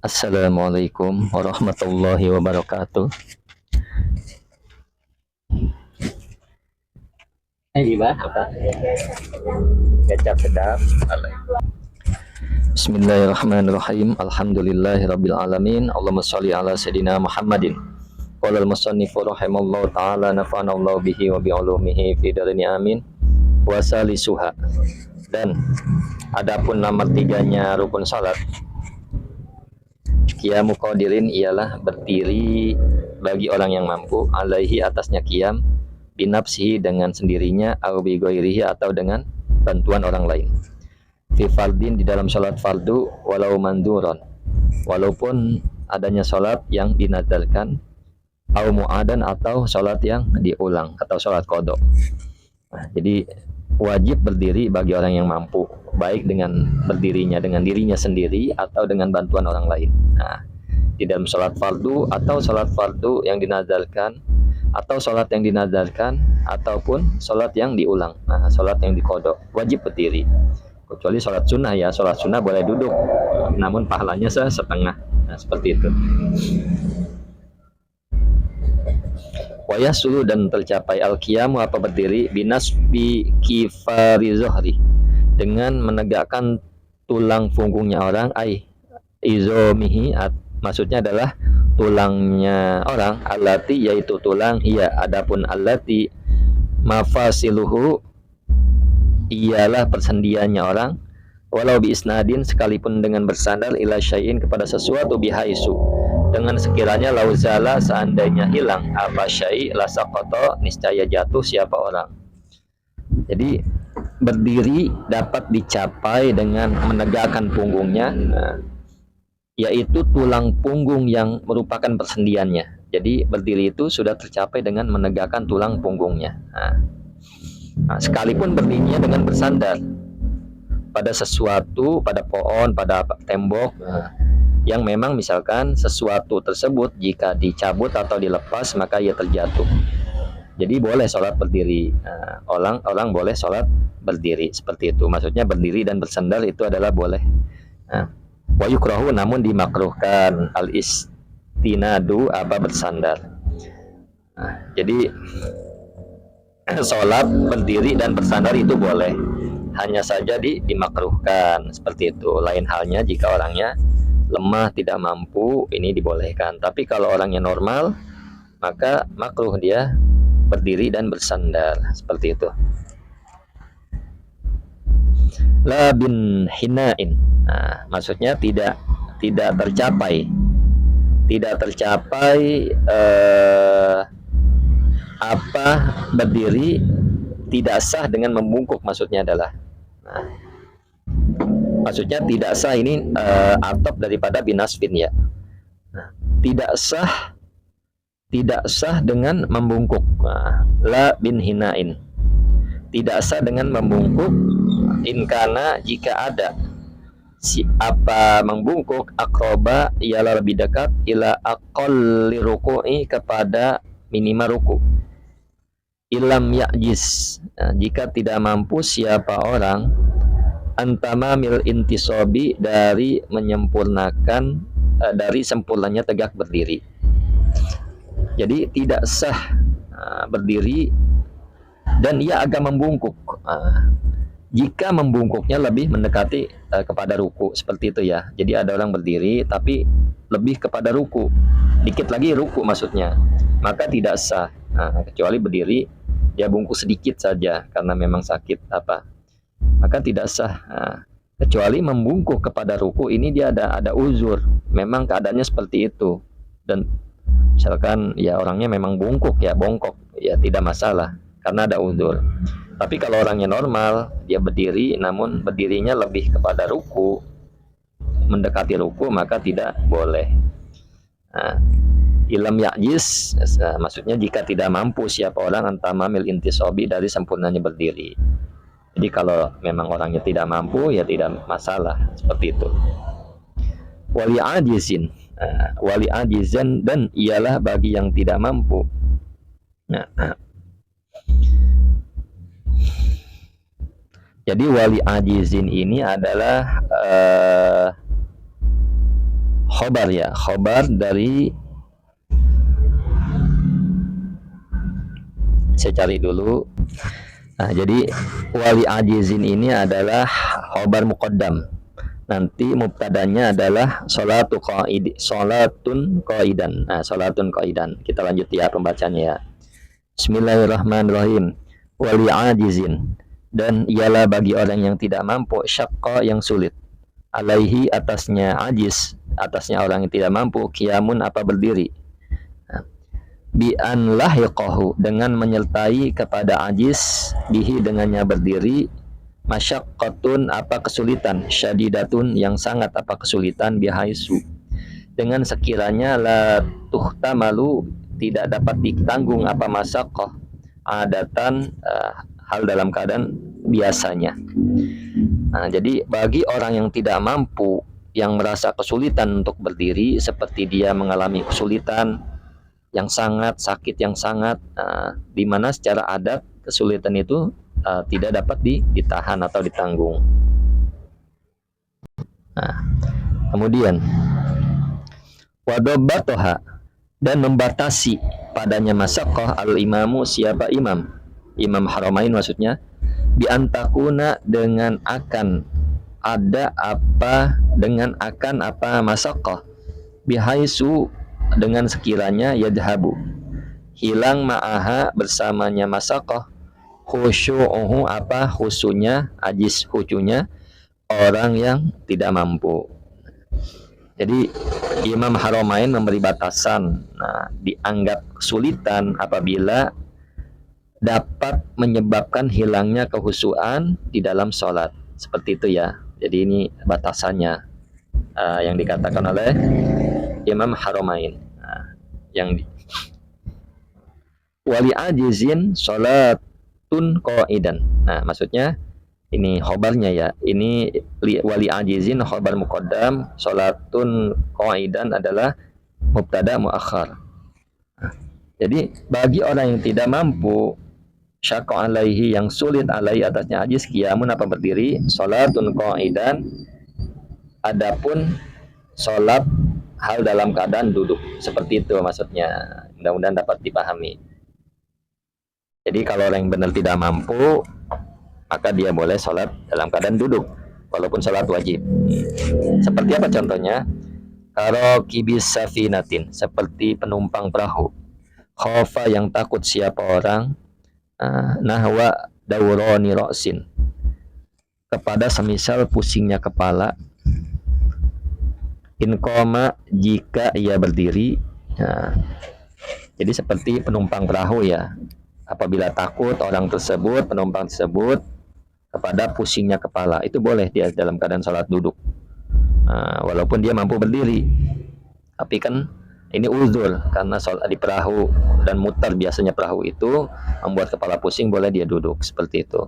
Assalamualaikum warahmatullahi wabarakatuh. Gimana? Kecap sedap. Bismillahirrahmanirrahim. Alhamdulillahirabbil alamin. Allahumma shalli ala sayidina Muhammadin. Qala al-musannifu rahimallahu taala nafa'ana Allah bihi wa bi ulumihi fi darini amin. Wa salisuha. Dan adapun nomor tiganya rukun salat, qiyamu qadirin ialah berdiri bagi orang yang mampu alaihi atasnya qiyam binafsihi dengan sendirinya au bi ghairihi atau dengan bantuan orang lain. Fi fardin di dalam salat fardu walau manduron, walaupun adanya salat yang dinadarkan, au muadan atau salat yang diulang atau salat qada. Nah, jadi wajib berdiri bagi orang yang mampu, baik dengan berdirinya dengan dirinya sendiri atau dengan bantuan orang lain. Nah, di dalam salat fardu atau salat fardu yang dinadarkan atau salat yang dinadarkan ataupun salat yang diulang. Nah, salat yang dikodok wajib berdiri. Kecuali salat sunnah ya, salat sunnah boleh duduk, namun pahalanya setengah. Nah, seperti itu. Wayah sulu dan tercapai al-qiyamu apa berdiri binasbi kifari zuhri dengan menegakkan tulang punggungnya orang, izomihi maksudnya adalah tulangnya orang, allati yaitu tulang, iya adapun allati mafasiluhu ialah persendiannya orang, walau bi isnadin sekalipun dengan bersandar ila syai'in kepada sesuatu bihaisu dengan sekiranya lauzala seandainya hilang apa syai' lasaqata niscaya jatuh siapa orang. Jadi berdiri dapat dicapai dengan menegakkan punggungnya, yaitu tulang punggung yang merupakan persendiannya. Jadi berdiri itu sudah tercapai dengan menegakkan tulang punggungnya. Sekalipun berdirinya dengan bersandar pada sesuatu, pada pohon, pada tembok, yang memang misalkan sesuatu tersebut jika dicabut atau dilepas maka ia terjatuh. Jadi boleh sholat berdiri. Orang boleh sholat berdiri seperti itu. Maksudnya berdiri dan bersandar itu adalah boleh. Wa yukrahu namun dimakruhkan al istinadu apa bersandar. Jadi sholat berdiri dan bersandar itu boleh, hanya saja dimakruhkan seperti itu. Lain halnya jika orangnya lemah tidak mampu, ini dibolehkan. Tapi kalau orangnya normal maka makruh dia berdiri dan bersandar seperti itu. La bin hinain, maksudnya tidak tercapai apa berdiri tidak sah dengan membungkuk, maksudnya adalah maksudnya tidak sah ini atop daripada binasfin ya. Tidak sah dengan membungkuk. La bin hinain, tidak sah dengan membungkuk inkana jika ada apa membungkuk akroba ialah lebih dekat ila aqalli ruku'i kepada minimal ruku. Ilam ya'jiz, jika tidak mampu siapa orang antamamil intisobi dari menyempurnakan dari sempurnanya tegak berdiri. Jadi tidak sah berdiri dan ia agak membungkuk jika membungkuknya lebih mendekati kepada ruku, seperti itu ya. Jadi ada orang berdiri tapi lebih kepada ruku, dikit lagi ruku maksudnya, maka tidak sah. Kecuali berdiri dia bungkuk sedikit saja karena memang sakit apa, maka tidak sah. Kecuali membungkuk kepada ruku ini dia ada uzur, memang keadaannya seperti itu, dan misalkan ya orangnya memang bungkuk ya, bongkok ya, tidak masalah karena ada uzur. Tapi kalau orangnya normal, dia berdiri namun berdirinya lebih kepada ruku, mendekati ruku, maka tidak boleh. Ilam ya'jiz, maksudnya jika tidak mampu siapa orang antamamil intisobi dari sempurnanya berdiri. Jadi kalau memang orangnya tidak mampu ya tidak masalah, seperti itu. Wali ajizin, wali ajizan, dan ialah bagi yang tidak mampu. Jadi wali ajizin ini adalah khobar ya, khobar dari, saya cari dulu. Nah, jadi wali ajizin ini adalah khobar muqaddam. Nanti mubtadanya adalah sholatun qaidan. Nah, sholatun qaidan. Kita lanjut ya pembacanya ya. Bismillahirrahmanirrahim. Wali ajizin, dan ialah bagi orang yang tidak mampu, syaqqa yang sulit, alaihi atasnya ajiz, atasnya orang yang tidak mampu, qiyamun apa berdiri, bi an lahiqahu dengan menyertai kepada ajiz, bihi dengannya berdiri, masyaqqatun apa kesulitan, syadidatun yang sangat apa kesulitan, bihaisu dengan sekiranya, la tuhtamalu tidak dapat ditanggung apa masaqqah, adatan hal dalam keadaan biasanya. Nah, jadi bagi orang yang tidak mampu, yang merasa kesulitan untuk berdiri, seperti dia mengalami kesulitan yang sangat, sakit yang sangat, di mana secara adat kesulitan itu tidak dapat ditahan atau ditanggung. Nah, kemudian wadobbatoha, dan membatasi padanya masaqqah al-imamu siapa imam, imam haramain maksudnya, biantakuna dengan akan ada apa, dengan akan apa masaqqah, bihaisu dengan sekiranya, yadhabu hilang, ma'aha bersamanya masaqqah, khusyu'uhu apa khusunya, ajiz khusyunya orang yang tidak mampu. Jadi Imam Haramain memberi batasan. Nah, dianggap kesulitan apabila dapat menyebabkan hilangnya kehusuan di dalam sholat. Seperti itu ya. Jadi ini batasannya yang dikatakan oleh Imam Haramain. Nah, yang wali ajizin sholatun qaidan. Nah, maksudnya ini khobarnya ya. Ini wali ajizin khobar muqaddam, sholatun qaidan adalah mubtada muakhar. Jadi bagi orang yang tidak mampu, syaqqa alaihi yang sulit, alaihi atasnya ajiz, qiyamun apa berdiri, sholatun qaidan adapun sholat hal dalam keadaan duduk. Seperti itu maksudnya. Mudah-mudahan dapat dipahami. Jadi kalau orang yang benar tidak mampu, maka dia boleh sholat dalam keadaan duduk, walaupun sholat wajib. Seperti apa contohnya? Karokibis safinatin, seperti penumpang perahu. Khofa yang takut siapa orang, nahwa dawroni ro'sin, kepada semisal pusingnya kepala, inkoma jika ia berdiri. Nah, jadi seperti penumpang perahu ya, apabila takut orang tersebut, penumpang tersebut, kepada pusingnya kepala, itu boleh dia dalam keadaan sholat duduk, walaupun dia mampu berdiri. Tapi kan ini uzur, karena sholat di perahu dan mutar biasanya perahu itu membuat kepala pusing, boleh dia duduk seperti itu.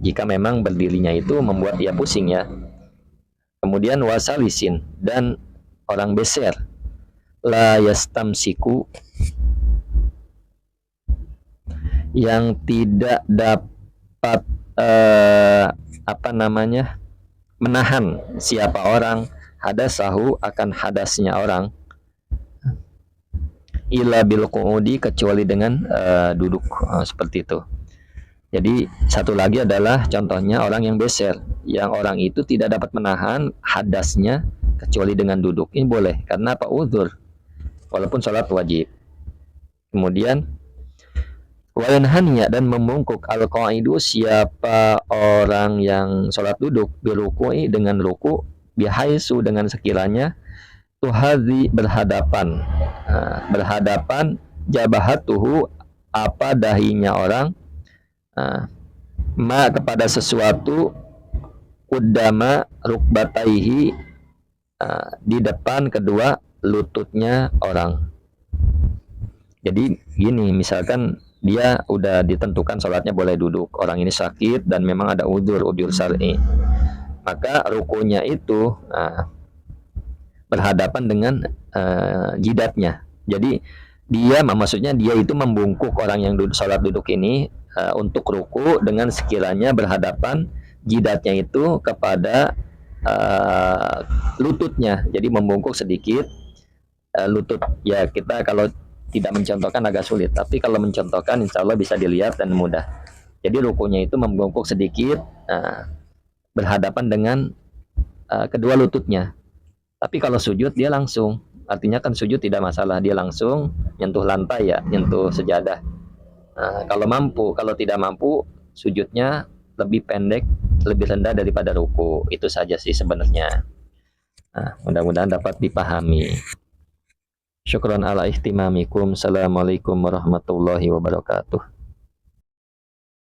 Jika memang berdirinya itu membuat dia pusing ya. Kemudian wasalisin, dan orang beser, la yastamsiku yang tidak dapat menahan siapa orang, hadasahu akan hadasnya orang, ila bil qu'udi kecuali dengan duduk, seperti itu. Jadi satu lagi adalah contohnya orang yang beser, yang orang itu tidak dapat menahan hadasnya kecuali dengan duduk. Ini boleh karena apa? Uzur, walaupun sholat wajib. Kemudian wayanhaniya, dan membungkuk al-qaidu siapa orang yang sholat duduk, birukui dengan ruku, bihaisu dengan sekiranya, tuhadzi berhadapan, berhadapan, jabahatuhu apa dahinya orang, ma kepada sesuatu, qaddama rukbataihi di depan kedua lututnya orang. Jadi gini, misalkan dia udah ditentukan sholatnya boleh duduk, orang ini sakit dan memang ada udzur syar'i, maka rukunya itu berhadapan dengan jidatnya. Jadi dia, maksudnya dia itu membungkuk orang yang sholat duduk ini untuk ruku dengan sekiranya berhadapan jidatnya itu kepada uh, lututnya, jadi membungkuk sedikit lutut. Ya kita kalau tidak mencontohkan agak sulit, tapi kalau mencontohkan insya Allah bisa dilihat dan mudah. Jadi rukunya itu membungkuk sedikit, berhadapan dengan kedua lututnya. Tapi kalau sujud dia langsung, artinya kan sujud tidak masalah, dia langsung nyentuh lantai ya, nyentuh sejadah. Kalau mampu, kalau tidak mampu, sujudnya lebih pendek, lebih rendah daripada ruku. Itu saja sih sebenarnya. Mudah-mudahan dapat dipahami. Syukron ala ihtimamikum. Assalamualaikum warahmatullahi wabarakatuh.